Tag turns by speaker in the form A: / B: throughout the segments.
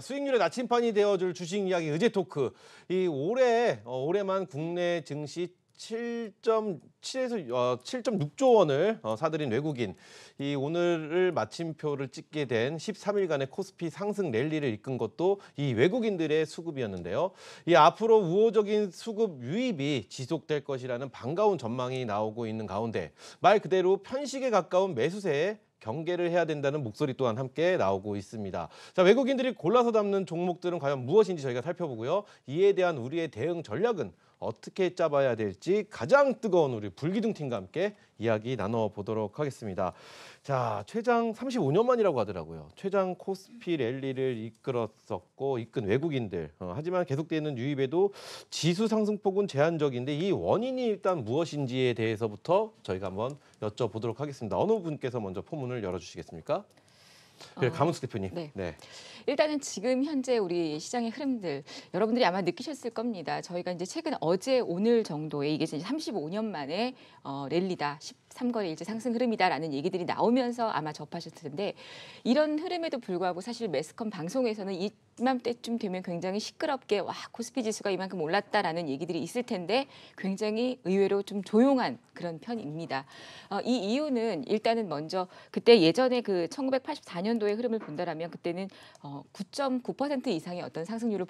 A: 수익률의 나침반이 되어줄 주식 이야기 의제 토크. 이 올해만 국내 증시 7.7에서 7.6조 원을 사들인 외국인. 이 오늘을 마침표를 찍게 된 13일간의 코스피 상승 랠리를 이끈 것도 이 외국인들의 수급이었는데요. 이 앞으로 우호적인 수급 유입이 지속될 것이라는 반가운 전망이 나오고 있는 가운데 말 그대로 편식에 가까운 매수세에 경계를 해야 된다는 목소리 또한 함께 나오고 있습니다. 자, 외국인들이 골라서 담는 종목들은 과연 무엇인지 저희가 살펴보고요. 이에 대한 우리의 대응 전략은 어떻게 짜봐야 될지 가장 뜨거운 우리 불기둥 팀과 함께 이야기 나눠보도록 하겠습니다. 자, 최장 35년 만이라고 하더라고요. 최장 코스피 랠리를 이끈 외국인들. 하지만 계속되는 유입에도 지수 상승폭은 제한적인데 이 원인이 일단 무엇인지에 대해서부터 저희가 한번 여쭤보도록 하겠습니다. 어느 분께서 먼저 포문을 열어주시겠습니까? 그래, 강은숙 대표님.
B: 네.
A: 네.
B: 일단은 지금 현재 우리 시장의 흐름들 여러분들이 아마 느끼셨을 겁니다. 저희가 이제 최근 어제 오늘 정도에 이게 이제 35년 만에 랠리다. 13거래 일제 상승 흐름이다라는 얘기들이 나오면서 아마 접하셨을 텐데 이런 흐름에도 불구하고 사실 매스컴 방송에서는 이맘때쯤 되면 굉장히 시끄럽게 와 코스피 지수가 이만큼 올랐다라는 얘기들이 있을 텐데 굉장히 의외로 좀 조용한 그런 편입니다. 이 이유는 일단은 먼저 그때 예전에 그 1984년도의 흐름을 본다라면 그때는 9.9% 이상의 어떤 상승률을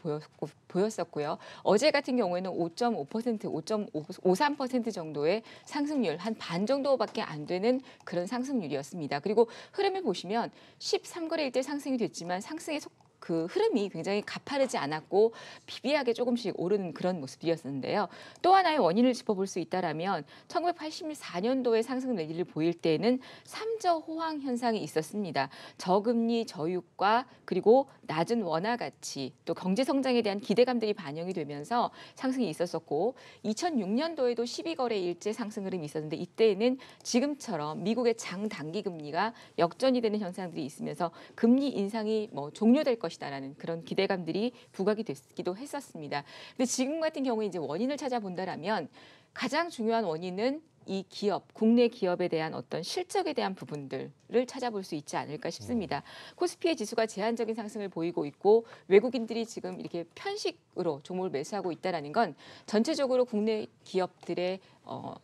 B: 보였었고요. 어제 같은 경우에는 5.5%, 5.53% 정도의 상승률 한 반 정도밖에 안 되는 그런 상승률이었습니다. 그리고 흐름을 보시면 13거래일 때 상승이 됐지만 상승의 그 흐름이 굉장히 가파르지 않았고 비비하게 조금씩 오르는 그런 모습이었는데요. 또 하나의 원인을 짚어볼 수 있다라면 1984년도에 상승 랠리를 보일 때에는 삼저 호황 현상이 있었습니다. 저금리, 저유가 그리고 낮은 원화 가치 또 경제 성장에 대한 기대감들이 반영이 되면서 상승이 있었었고 2006년도에도 12거래 일제 상승 흐름이 있었는데 이때에는 지금처럼 미국의 장단기 금리가 역전이 되는 현상들이 있으면서 금리 인상이 종료될 것이다라는 그런 기대감들이 부각이 됐기도 했었습니다. 근데 지금 같은 경우에 이제 원인을 찾아본다라면 가장 중요한 원인은 이 기업, 국내 기업에 대한 어떤 실적에 대한 부분들을 찾아볼 수 있지 않을까 싶습니다. 코스피의 지수가 제한적인 상승을 보이고 있고 외국인들이 지금 이렇게 편식으로 종목을 매수하고 있다는 건 전체적으로 국내 기업들의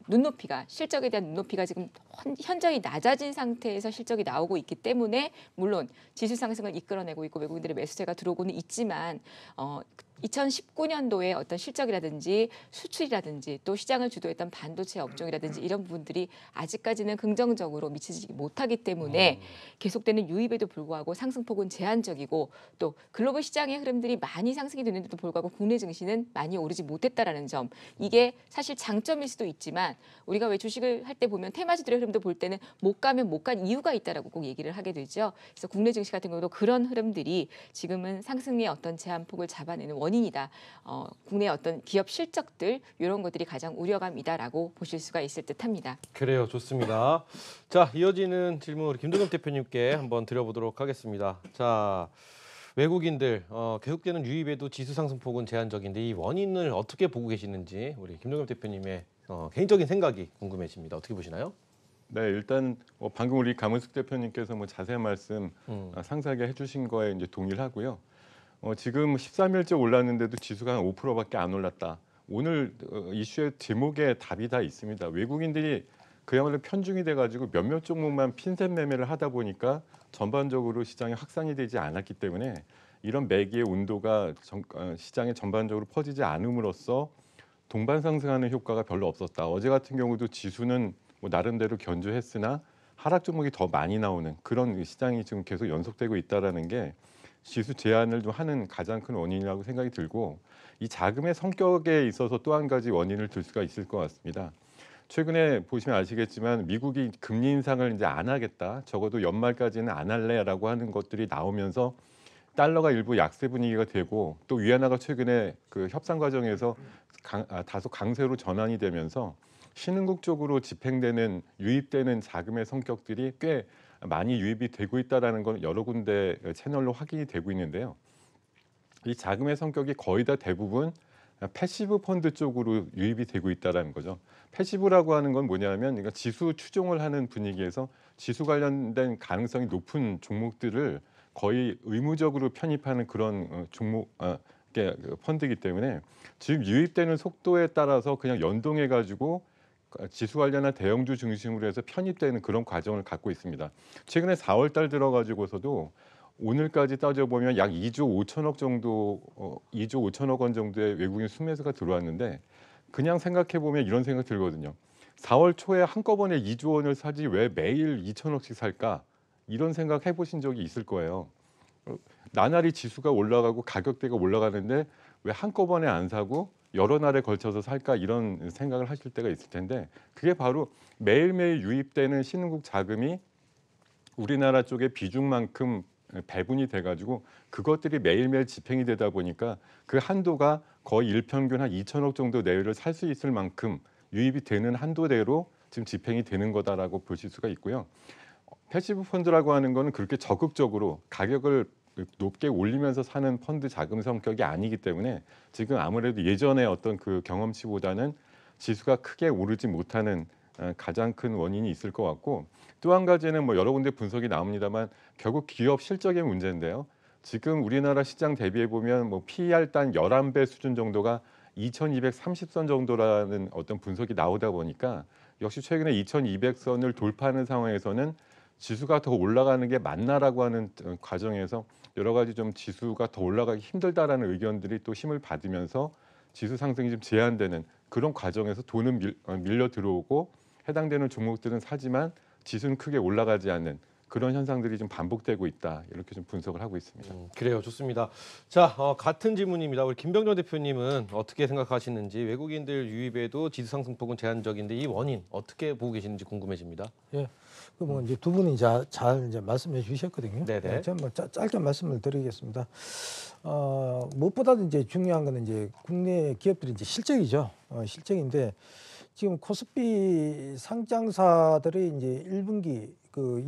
B: 눈높이가 실적에 대한 눈높이가 지금 현저히 낮아진 상태에서 실적이 나오고 있기 때문에 물론 지수 상승을 이끌어내고 있고 외국인들의 매수세가 들어오고는 있지만 2019년도에 어떤 실적이라든지 수출이라든지 또 시장을 주도했던 반도체 업종이라든지 이런 부분들이 아직까지는 긍정적으로 미치지 못하기 때문에 계속되는 유입에도 불구하고 상승폭은 제한적이고 또 글로벌 시장의 흐름들이 많이 상승이 되는데도 불구하고 국내 증시는 많이 오르지 못했다라는 점 이게 사실 장점일 수도 있지만 우리가 왜 주식을 할 때 보면 테마주들의 흐름도 볼 때는 못 가면 못 간 이유가 있다라고 꼭 얘기를 하게 되죠. 그래서 국내 증시 같은 경우도 그런 흐름들이 지금은 상승의 어떤 제한폭을 잡아내는 원인이다. 국내 어떤 기업 실적들 이런 것들이 가장 우려감이다라고 보실 수가 있을 듯합니다.
A: 그래요, 좋습니다. 자, 이어지는 질문 우리 김동겸 대표님께 한번 드려보도록 하겠습니다. 자, 외국인들 계속되는 유입에도 지수 상승폭은 제한적인데 이 원인을 어떻게 보고 계시는지 우리 김동겸 대표님의 개인적인 생각이 궁금해집니다. 어떻게 보시나요?
C: 네, 일단 방금 우리 강은숙 대표님께서 자세한 말씀 상세하게 해주신 거에 이제 동의를 하고요. 지금 13일째 올랐는데도 지수가 한 5%밖에 안 올랐다. 오늘 이슈의 제목에 답이 다 있습니다. 외국인들이 그야말로 편중이 돼가지고 몇몇 종목만 핀셋 매매를 하다 보니까 전반적으로 시장에 확산이 되지 않았기 때문에 이런 매기의 온도가 시장에 전반적으로 퍼지지 않음으로써 동반 상승하는 효과가 별로 없었다. 어제 같은 경우도 지수는 나름대로 견조했으나 하락 종목이 더 많이 나오는 그런 시장이 지금 계속 연속되고 있다는 게 지수 제한을 좀 하는 가장 큰 원인이라고 생각이 들고 이 자금의 성격에 있어서 또 한 가지 원인을 들 수가 있을 것 같습니다. 최근에 보시면 아시겠지만 미국이 금리 인상을 이제 안 하겠다. 적어도 연말까지는 안 할래라고 하는 것들이 나오면서 달러가 일부 약세 분위기가 되고 또 위안화가 최근에 그 협상 과정에서 다소 강세로 전환이 되면서 신흥국 쪽으로 집행되는 유입되는 자금의 성격들이 꽤 많이 유입이 되고 있다는 건 여러 군데 채널로 확인이 되고 있는데요. 이 자금의 성격이 거의 다 대부분 패시브 펀드 쪽으로 유입이 되고 있다는 거죠. 패시브라고 하는 건 뭐냐면 그러니까 지수 추종을 하는 분위기에서 지수 관련된 가능성이 높은 종목들을 거의 의무적으로 편입하는 그런 종목 펀드이기 때문에 지금 유입되는 속도에 따라서 그냥 연동해 가지고 지수 관련한 대형주 중심으로 해서 편입되는 그런 과정을 갖고 있습니다. 최근에 4월 달 들어 가지고서도 오늘까지 따져보면 약 2조 5천억 정도 2조 5천억 원 정도의 외국인 순매수가 들어왔는데 그냥 생각해 보면 이런 생각 들거든요. 4월 초에 한꺼번에 2조 원을 사지 왜 매일 2천억씩 살까? 이런 생각 해보신 적이 있을 거예요. 나날이 지수가 올라가고 가격대가 올라가는데 왜 한꺼번에 안 사고 여러 날에 걸쳐서 살까 이런 생각을 하실 때가 있을 텐데 그게 바로 매일매일 유입되는 신흥국 자금이 우리나라 쪽의 비중만큼 배분이 돼가지고 그것들이 매일매일 집행이 되다 보니까 그 한도가 거의 일평균 한 2천억 정도 내외를 살 수 있을 만큼 유입이 되는 한도대로 지금 집행이 되는 거다라고 보실 수가 있고요. 패시브 펀드라고 하는 거는 그렇게 적극적으로 가격을 높게 올리면서 사는 펀드 자금 성격이 아니기 때문에 지금 아무래도 예전의 어떤 그 경험치보다는 지수가 크게 오르지 못하는 가장 큰 원인이 있을 것 같고 또 한 가지는 뭐 여러 군데 분석이 나옵니다만 결국 기업 실적의 문제인데요. 지금 우리나라 시장 대비해 보면 뭐 PER 단 11배 수준 정도가 2230선 정도라는 어떤 분석이 나오다 보니까 역시 최근에 2200선을 돌파하는 상황에서는 지수가 더 올라가는 게 맞나라고 하는 과정에서 여러 가지 좀 지수가 더 올라가기 힘들다라는 의견들이 또 힘을 받으면서 지수 상승이 좀 제한되는 그런 과정에서 돈은 밀려 들어오고 해당되는 종목들은 사지만 지수는 크게 올라가지 않는 그런 현상들이 좀 반복되고 있다 이렇게 좀 분석을 하고 있습니다.
A: 그래요, 좋습니다. 자, 같은 질문입니다. 우리 김병정 대표님은 어떻게 생각하시는지 외국인들 유입에도 지수 상승폭은 제한적인데 이 원인 어떻게 보고 계시는지 궁금해집니다.
D: 예, 그 뭐 이제 두 분이 잘 이제 말씀해 주셨거든요.
A: 네네.
D: 저는 뭐 짧게 말씀을 드리겠습니다. 무엇보다도 이제 중요한 거는 이제 국내 기업들이 이제 실적이죠. 실적인데 지금 코스피 상장사들의 이제 1분기 그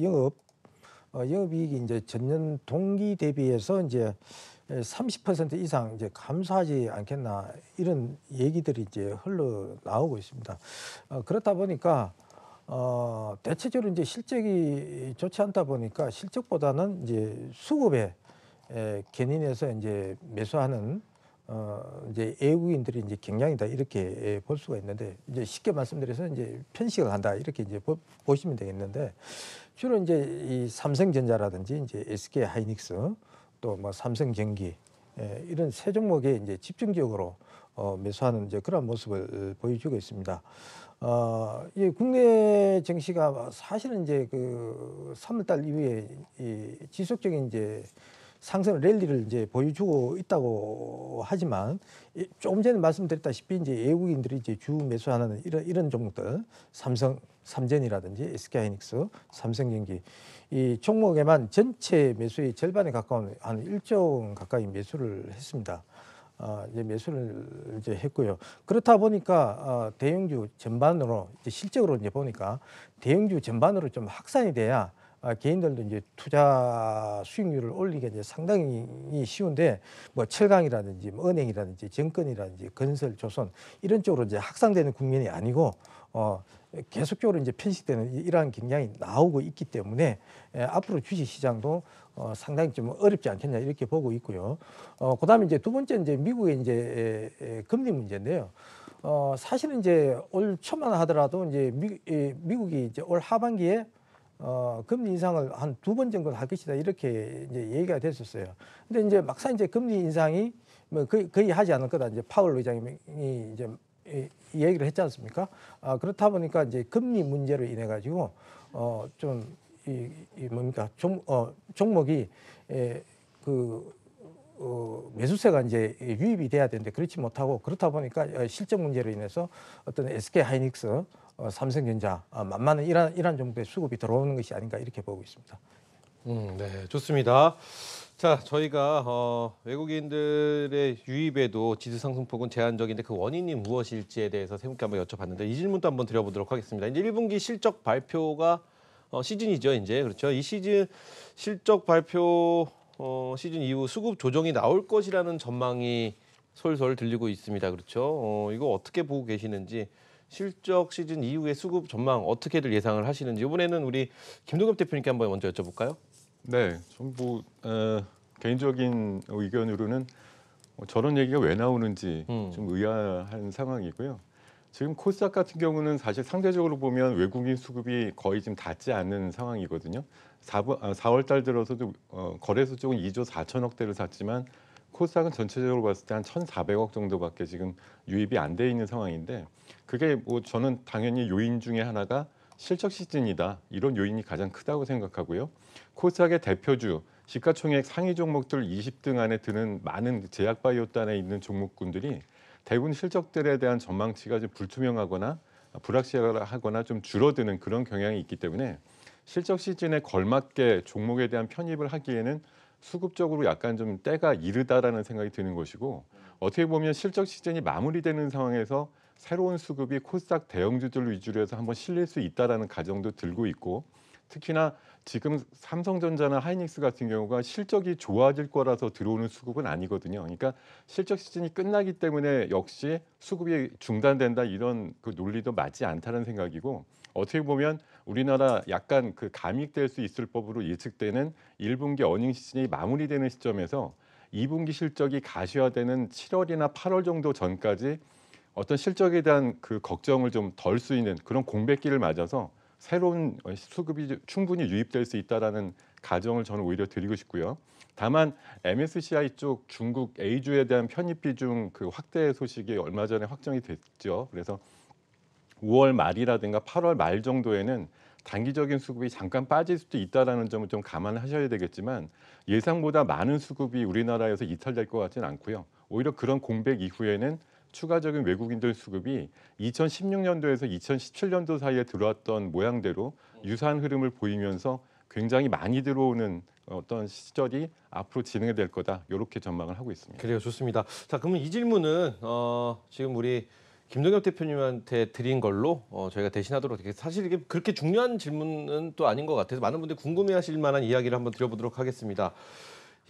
D: 영업이익이 이제 전년 동기 대비해서 이제 30% 이상 이제 감소하지 않겠나 이런 얘기들이 이제 흘러나오고 있습니다. 그렇다 보니까 대체적으로 이제 실적이 좋지 않다 보니까 실적보다는 이제 수급에 견인해서 이제 매수하는 이제 외국인들이 이제 경향이다 이렇게 볼 수가 있는데 이제 쉽게 말씀드려서 이제 편식을 한다 이렇게 이제 보시면 되겠는데 주로 이제 이 삼성전자라든지 이제 SK 하이닉스 또 뭐 삼성전기 이런 세 종목에 이제 집중적으로 매수하는 이제 그런 모습을 보여주고 있습니다. 이 국내 증시가 사실은 이제 그 3월달 이후에 이 지속적인 이제 상승 랠리를 이제 보여주고 있다고 하지만 조금 전에 말씀드렸다시피 이제 외국인들이 이제 주 매수하는 이런 종목들 삼성전이라든지 SK하이닉스, 삼성전기 이 종목에만 전체 매수의 절반에 가까운 한 1조 원 가까이 매수를 했습니다. 이제 매수를 이제 했고요. 그렇다 보니까 대형주 전반으로 이제 실적으로 이제 보니까 대형주 전반으로 좀 확산이 돼야 개인들도 이제 투자 수익률을 올리기가 이제 상당히 쉬운데 뭐 철강이라든지 뭐 은행이라든지 정권이라든지 건설, 조선 이런 쪽으로 이제 확산되는 국면이 아니고 계속적으로 이제 편식되는 이러한 경향이 나오고 있기 때문에 앞으로 주식 시장도 상당히 좀 어렵지 않겠냐 이렇게 보고 있고요. 그다음에 이제 두 번째 이제 미국의 이제 금리 문제인데요. 사실은 이제 올 초만 하더라도 이제 미국이 이제 올 하반기에 금리 인상을 한 2번 정도 할 것이다 이렇게 이제 얘기가 됐었어요. 근데 이제 막상 이제 금리 인상이 뭐 거의 하지 않을 거다 이제 파월 의장이 이제 이 얘기를 했지 않습니까? 그렇다 보니까 이제 금리 문제로 인해 가지고 좀 뭡니까 종목이 매수세가 이제 유입이 돼야 되는데 그렇지 못하고 그렇다 보니까 실적 문제로 인해서 어떤 SK 하이닉스, 삼성전자 만만한 이런 정도의 수급이 들어오는 것이 아닌가 이렇게 보고 있습니다.
A: 네, 좋습니다. 자, 저희가 외국인들의 유입에도 지수 상승폭은 제한적인데 그 원인이 무엇일지에 대해서 세 분께 한번 여쭤봤는데 이 질문도 한번 드려보도록 하겠습니다. 이제 1분기 실적 발표가 시즌이죠, 이제 그렇죠. 이 시즌 실적 발표 시즌 이후 수급 조정이 나올 것이라는 전망이 솔솔 들리고 있습니다, 그렇죠. 이거 어떻게 보고 계시는지. 실적 시즌 이후의 수급 전망 어떻게들 예상을 하시는지 이번에는 우리 김동엽 대표님께 한번 먼저 여쭤볼까요?
C: 네, 전부 개인적인 의견으로는 저런 얘기가 왜 나오는지 좀 의아한 상황이고요. 지금 코스닥 같은 경우는 사실 상대적으로 보면 외국인 수급이 거의 지금 닿지 않는 상황이거든요. 4월 달 들어서도 거래소 쪽은 2조 4천억 대를 샀지만 코스닥은 전체적으로 봤을 때 한 1,400억 정도밖에 지금 유입이 안 돼 있는 상황인데 그게 뭐 저는 당연히 요인 중에 하나가 실적 시즌이다. 이런 요인이 가장 크다고 생각하고요. 코스닥의 대표주 시가총액 상위 종목들 20등 안에 드는 많은 제약바이오단에 있는 종목군들이 대부분 실적들에 대한 전망치가 좀 불투명하거나 불확실하거나 좀 줄어드는 그런 경향이 있기 때문에 실적 시즌에 걸맞게 종목에 대한 편입을 하기에는 수급적으로 약간 좀 때가 이르다라는 생각이 드는 것이고 어떻게 보면 실적 시즌이 마무리되는 상황에서 새로운 수급이 코스닥 대형주들 위주로 해서 한번 실릴 수 있다라는 가정도 들고 있고 특히나 지금 삼성전자나 하이닉스 같은 경우가 실적이 좋아질 거라서 들어오는 수급은 아니거든요. 그러니까 실적 시즌이 끝나기 때문에 역시 수급이 중단된다 이런 그 논리도 맞지 않다는 생각이고 어떻게 보면 우리나라 약간 그 감익될 수 있을 법으로 예측되는 1분기 어닝 시즌이 마무리되는 시점에서 2분기 실적이 가시화되는 7월이나 8월 정도 전까지 어떤 실적에 대한 그 걱정을 좀 덜 수 있는 그런 공백기를 맞아서 새로운 수급이 충분히 유입될 수 있다라는 가정을 저는 오히려 드리고 싶고요. 다만 MSCI 쪽 중국 A주에 대한 편입 비중 그 확대 소식이 얼마 전에 확정이 됐죠. 그래서 5월 말이라든가 8월 말 정도에는 단기적인 수급이 잠깐 빠질 수도 있다라는 점을 좀 감안하셔야 되겠지만 예상보다 많은 수급이 우리나라에서 이탈될 것 같지는 않고요. 오히려 그런 공백 이후에는 추가적인 외국인들 수급이 2016년도에서 2017년도 사이에 들어왔던 모양대로 유사한 흐름을 보이면서 굉장히 많이 들어오는 어떤 시절이 앞으로 진행될 거다. 이렇게 전망을 하고 있습니다.
A: 그래요, 좋습니다. 자, 그러면 이 질문은 지금 우리 김동엽 대표님한테 드린 걸로 저희가 대신하도록 되겠습니다. 사실 이게 그렇게 중요한 질문은 또 아닌 것 같아서 많은 분들이 궁금해하실 만한 이야기를 한번 드려보도록 하겠습니다.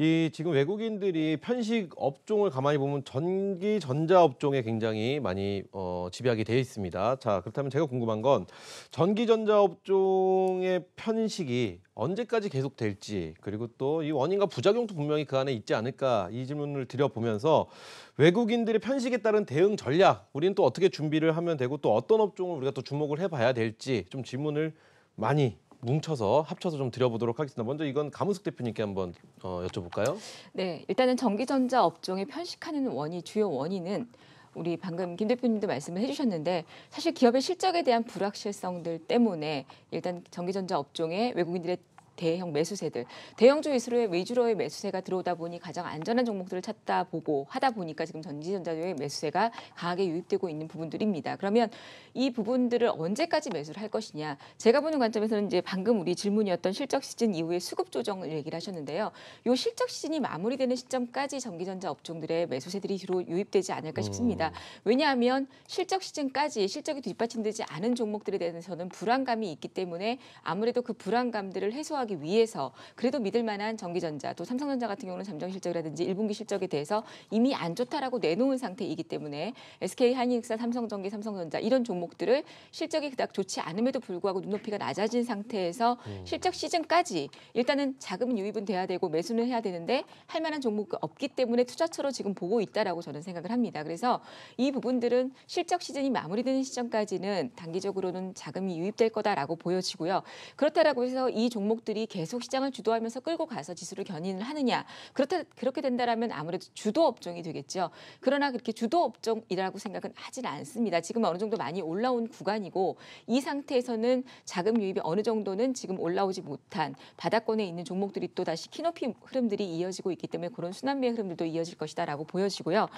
A: 이 지금 외국인들이 편식 업종을 가만히 보면 전기 전자 업종에 굉장히 많이 집약이 되어 있습니다. 자, 그렇다면 제가 궁금한 건 전기 전자 업종의 편식이 언제까지 계속될지 그리고 또 이 원인과 부작용도 분명히 그 안에 있지 않을까 이 질문을 드려보면서 외국인들의 편식에 따른 대응 전략 우리는 또 어떻게 준비를 하면 되고 또 어떤 업종을 우리가 또 주목을 해봐야 될지 좀 질문을 많이 뭉쳐서 합쳐서 좀 드려보도록 하겠습니다. 먼저 이건 가문숙 대표님께 한번 여쭤볼까요?
B: 네, 일단은 전기전자 업종에 편식하는 주요 원인은 우리 방금 김 대표님도 말씀을 해주셨는데 사실 기업의 실적에 대한 불확실성들 때문에 일단 전기전자 업종에 외국인들의 대형 매수세들, 대형주 위주로의 매수세가 들어오다 보니 가장 안전한 종목들을 찾다 보고 하다 보니까 지금 전기전자의 매수세가 강하게 유입되고 있는 부분들입니다. 그러면 이 부분들을 언제까지 매수를 할 것이냐? 제가 보는 관점에서는 이제 방금 우리 질문이었던 실적 시즌 이후에 수급 조정을 얘기를 하셨는데요. 이 실적 시즌이 마무리되는 시점까지 전기전자 업종들의 매수세들이 주로 유입되지 않을까 싶습니다. 왜냐하면 실적 시즌까지 실적이 뒷받침되지 않은 종목들에 대해서는 불안감이 있기 때문에 아무래도 그 불안감들을 해소하기 위해서 그래도 믿을 만한 전기전자 또 삼성전자 같은 경우는 잠정 실적이라든지 1분기 실적에 대해서 이미 안 좋다라고 내놓은 상태이기 때문에 SK 하이닉스, 삼성전기, 삼성전자 이런 종목들을 실적이 그닥 좋지 않음에도 불구하고 눈높이가 낮아진 상태에서 실적 시즌까지 일단은 자금 유입은 돼야 되고 매수는 해야 되는데 할 만한 종목이 없기 때문에 투자처로 지금 보고 있다라고 저는 생각을 합니다. 그래서 이 부분들은 실적 시즌이 마무리되는 시점까지는 단기적으로는 자금이 유입될 거다라고 보여지고요. 그렇다라고 해서 이 종목들이 계속 시장을 주도하면서 끌고 가서 지수를 견인을 하느냐 그렇게 된다라면 아무래도 주도 업종이 되겠죠. 그러나 그렇게 주도 업종이라고 생각은 하지는 않습니다. 지금 어느 정도 많이 올라온 구간이고 이 상태에서는 자금 유입이 어느 정도는 지금 올라오지 못한 바닥권에 있는 종목들이 또 다시 키높이 흐름들이 이어지고 있기 때문에 그런 순환매의 흐름들도 이어질 것이다라고 보여지고요.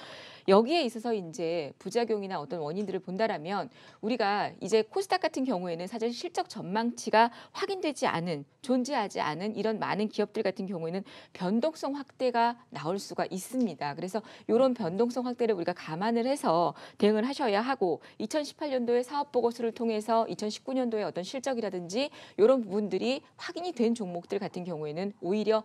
B: 여기에 있어서 이제 부작용이나 어떤 원인들을 본다라면 우리가 이제 코스닥 같은 경우에는 사실 실적 전망치가 확인되지 않은 존재하지 않은 이런 많은 기업들 같은 경우에는 변동성 확대가 나올 수가 있습니다. 그래서 이런 변동성 확대를 우리가 감안을 해서 대응을 하셔야 하고 2018년도에 사업 보고서를 통해서 2019년도에 어떤 실적이라든지 이런 부분들이 확인이 된 종목들 같은 경우에는 오히려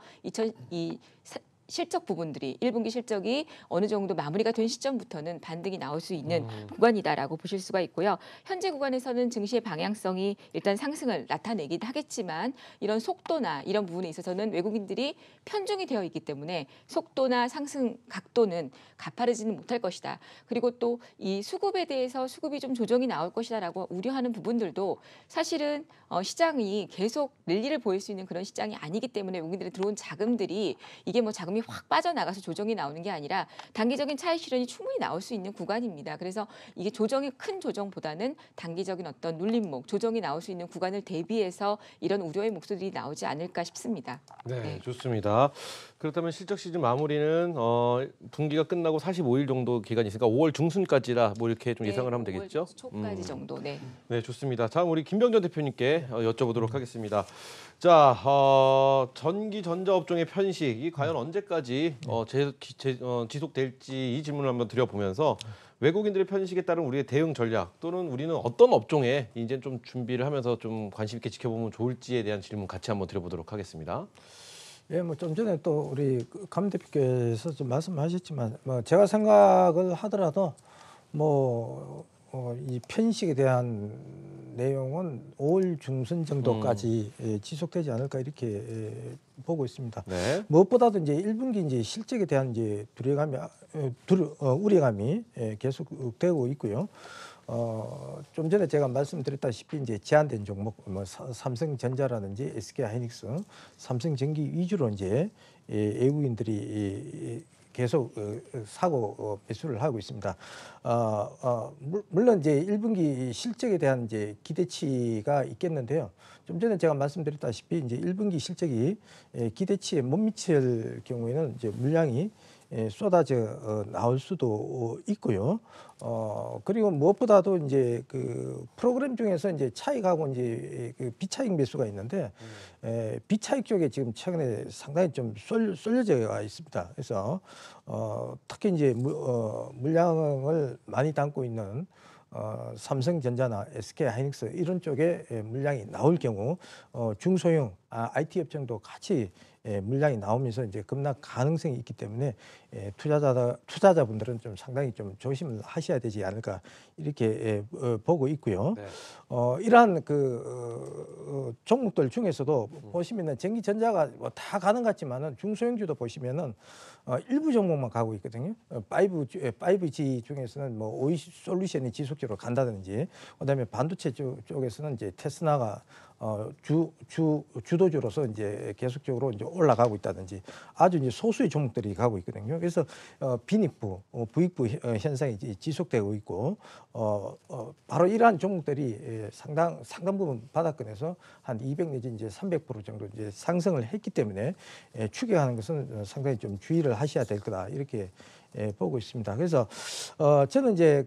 B: 실적 부분들이 1분기 실적이 어느 정도 마무리가 된 시점부터는 반등이 나올 수 있는 구간이다라고 보실 수가 있고요. 현재 구간에서는 증시의 방향성이 일단 상승을 나타내긴 하겠지만 이런 속도나 이런 부분에 있어서는 외국인들이 편중이 되어 있기 때문에 속도나 상승 각도는 가파르지는 못할 것이다. 그리고 또 이 수급에 대해서 수급이 좀 조정이 나올 것이다라고 우려하는 부분들도 사실은 시장이 계속 랠리를 보일 수 있는 그런 시장이 아니기 때문에 외국인들이 들어온 자금들이 이게 뭐 자금이 확 빠져나가서 조정이 나오는 게 아니라 단기적인 차익 실현이 충분히 나올 수 있는 구간입니다. 그래서 이게 조정이 큰 조정보다는 단기적인 어떤 눌림목, 조정이 나올 수 있는 구간을 대비해서 이런 우려의 목소리들이 나오지 않을까 싶습니다.
A: 네, 좋습니다. 그렇다면 실적 시즌 마무리는 분기가 끝나고 45일 정도 기간이 있으니까 5월 중순까지라 뭐 이렇게 좀 예상을 하면 되겠죠?
B: 5월 초까지 정도. 네.
A: 네, 좋습니다. 다음 우리 김병전 대표님께 여쭤보도록 하겠습니다. 자, 전기 전자 업종의 편식이 과연 언제까지 지속될지 이 질문을 한번 드려보면서 외국인들의 편식에 따른 우리의 대응 전략 또는 우리는 어떤 업종에 이제 좀 준비를 하면서 좀 관심 있게 지켜보면 좋을지에 대한 질문 같이 한번 드려보도록 하겠습니다.
D: 예, 뭐 좀 전에 또 우리 감 대표께서 좀 말씀하셨지만, 뭐 제가 생각을 하더라도 이 편식에 대한 내용은 5월 중순 정도까지 지속되지 않을까 이렇게 보고 있습니다.
A: 네.
D: 무엇보다도 이제 1분기 이제 실적에 대한 이제 우려감이 계속되고 있고요. 좀 전에 제가 말씀드렸다시피 이제 제한된 종목, 뭐 삼성전자라든지 SK하이닉스, 삼성전기 위주로 이제 외국인들이 계속 사고 매수를 하고 있습니다. 물론 이제 1분기 실적에 대한 이제 기대치가 있겠는데요. 좀 전에 제가 말씀드렸다시피 이제 1분기 실적이 기대치에 못 미칠 경우에는 이제 물량이 쏟아져 나올 수도 있고요. 그리고 무엇보다도 이제 그 프로그램 중에서 이제 차익하고 이제 그 비차익 매수가 있는데 비차익 쪽에 지금 최근에 상당히 좀 쏠려져 있습니다. 그래서 특히 이제 물량을 많이 담고 있는 삼성전자나 SK하이닉스 이런 쪽에 물량이 나올 경우 중소형 IT 업종도 같이 물량이 나오면서 이제 급락 가능성이 있기 때문에 투자자분들은 좀 상당히 좀 조심을 하셔야 되지 않을까 이렇게 보고 있고요.
A: 네.
D: 이러한 그 종목들 중에서도 보시면은 전기전자가 뭐 다 가는 것 같지만은 중소형주도 보시면은 일부 종목만 가고 있거든요. 5G 중에서는 뭐 OE 솔루션이 지속적으로 간다든지, 그다음에 반도체 쪽에서는 이제 테스라가 주도주로서 이제 계속적으로 이제 올라가고 있다든지 아주 이제 소수의 종목들이 가고 있거든요. 그래서 빈익부, 부익부 현상이 지속되고 있고 바로 이러한 종목들이 상당 부분 바닥권에서 한 200 내지 이제 300% 정도 이제 상승을 했기 때문에 추격하는 것은 상당히 좀 주의를 하셔야 될 거다 이렇게 보고 있습니다. 그래서 저는 이제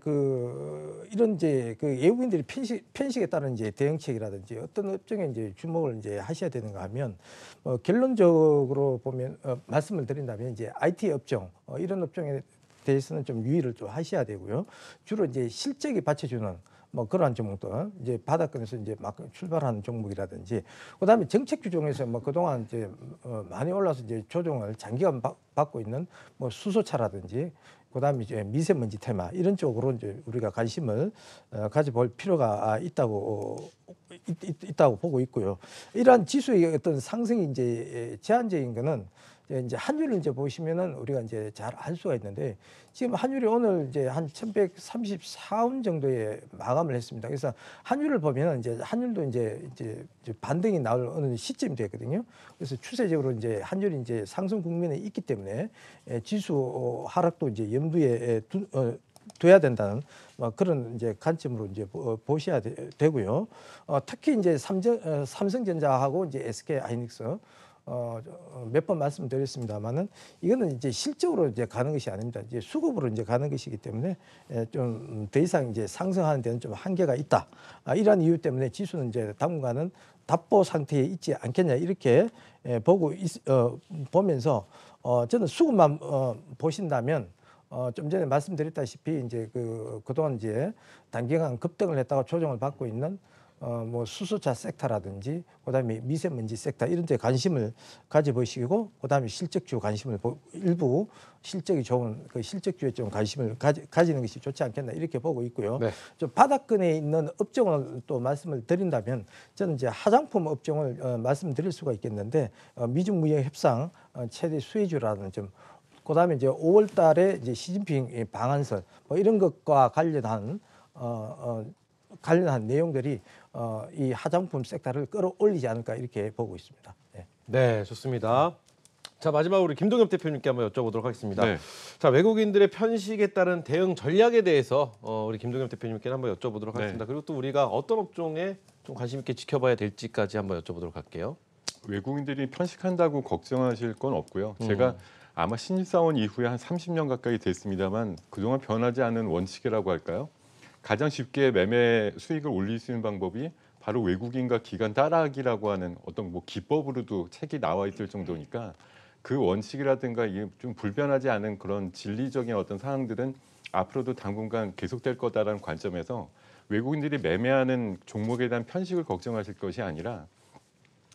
D: 이런 이제 그 외국인들이 편식에 따른 이제 대응책이라든지 어떤 업종에 이제 주목을 이제 하셔야 되는가 하면 결론적으로 보면 말씀을 드린다면 이제 IT 업종 이런 업종에 대해서는 좀 유의를 좀 하셔야 되고요. 주로 이제 실적이 받쳐주는 뭐 그러한 종목들 이제 바닥권에서 이제 막 출발하는 종목이라든지, 그다음에 정책주 중에서 뭐 그동안 이제 많이 올라서 이제 조정을 장기간 받고 있는 뭐 수소차라든지, 그다음에 이제 미세먼지 테마 이런 쪽으로 이제 우리가 관심을 가져볼 필요가 있다고 보고 있고요. 이러한 지수의 어떤 상승이 이제 제한적인 거는 이제 환율을 이제 보시면은 우리가 이제 잘 알 수가 있는데, 지금 환율이 오늘 이제 한 1134원 정도에 마감을 했습니다. 그래서 환율을 보면은 이제 환율도 이제 반등이 나올 어느 시점이 되거든요. 그래서 추세적으로 이제 환율이 이제 상승 국면에 있기 때문에 지수 하락도 이제 염두에 둬야 된다는 그런 이제 관점으로 이제 보셔야 되고요. 특히 이제 삼성전자하고 이제 SK하이닉스 몇 번 말씀드렸습니다만은 이거는 이제 실적으로 이제 가는 것이 아닙니다. 이제 수급으로 이제 가는 것이기 때문에 좀 더 이상 이제 상승하는 데는 좀 한계가 있다. 이러한 이유 때문에 지수는 이제 당분간은 답보 상태에 있지 않겠냐 이렇게 보면서 저는 수급만 보신다면 좀 전에 말씀드렸다시피 이제 그동안 이제 단기간 급등을 했다가 조정을 받고 있는 뭐 수소차 섹터라든지 그다음에 미세먼지 섹터 이런 데 관심을 가져보시고 그다음에 실적주 관심을 일부 실적이 좋은 그 실적주에 좀 관심을 가지는 것이 좋지 않겠나 이렇게 보고 있고요.
A: 네.
D: 좀 바닥권에 있는 업종을 또 말씀을 드린다면 저는 이제 화장품 업종을 말씀드릴 수가 있겠는데 미중 무역 협상 최대 수혜주라는 점 그다음에 이제 5월 달에 이제 시진핑 방한설 뭐 이런 것과 관련한 내용들이 이 화장품 섹터를 끌어올리지 않을까 이렇게 보고 있습니다. 네.
A: 네, 좋습니다. 자, 마지막으로 우리 김동엽 대표님께 한번 여쭤보도록 하겠습니다.
C: 네.
A: 자, 외국인들의 편식에 따른 대응 전략에 대해서 우리 김동엽 대표님께 한번 여쭤보도록
C: 네.
A: 하겠습니다. 그리고 또 우리가 어떤 업종에 좀 관심 있게 지켜봐야 될지까지 한번 여쭤보도록 할게요.
C: 외국인들이 편식한다고 걱정하실 건 없고요. 제가 아마 신입사원 이후에 한 30년 가까이 됐습니다만 그동안 변하지 않은 원칙이라고 할까요? 가장 쉽게 매매 수익을 올릴 수 있는 방법이 바로 외국인과 기관 따라하기라고 하는 어떤 뭐 기법으로도 책이 나와 있을 정도니까 그 원칙이라든가 이게 좀 불변하지 않은 그런 진리적인 어떤 사항들은 앞으로도 당분간 계속될 거다라는 관점에서 외국인들이 매매하는 종목에 대한 편식을 걱정하실 것이 아니라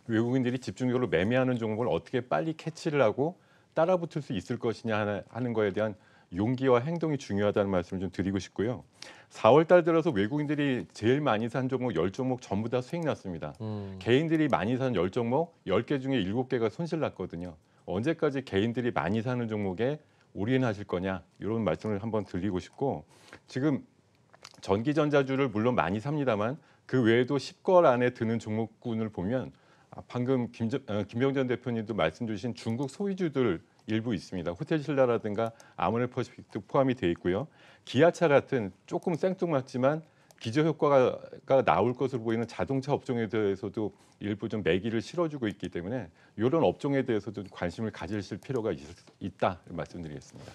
C: 외국인들이 집중적으로 매매하는 종목을 어떻게 빨리 캐치를 하고 따라붙을 수 있을 것이냐 하는 거에 대한 용기와 행동이 중요하다는 말씀을 좀 드리고 싶고요. 4월 달 들어서 외국인들이 제일 많이 산 종목 10종목 전부 다 수익 났습니다. 개인들이 많이 산 10종목 10개 중에 7개가 손실 났거든요. 언제까지 개인들이 많이 사는 종목에 올인하실 거냐 이런 말씀을 한번 드리고 싶고 지금 전기전자주를 물론 많이 삽니다만 그 외에도 10걸 안에 드는 종목군을 보면 방금 김병전 대표님도 말씀 주신 중국 소유주들 일부 있습니다. 호텔신라라든가 아모레퍼시픽도 포함이 되어 있고요. 기아차 같은 조금 생뚱맞지만 기저효과가 나올 것으로 보이는 자동차 업종에 대해서도 일부 좀 매기를 실어주고 있기 때문에 이런 업종에 대해서도 관심을 가지실 필요가 있다 말씀드리겠습니다.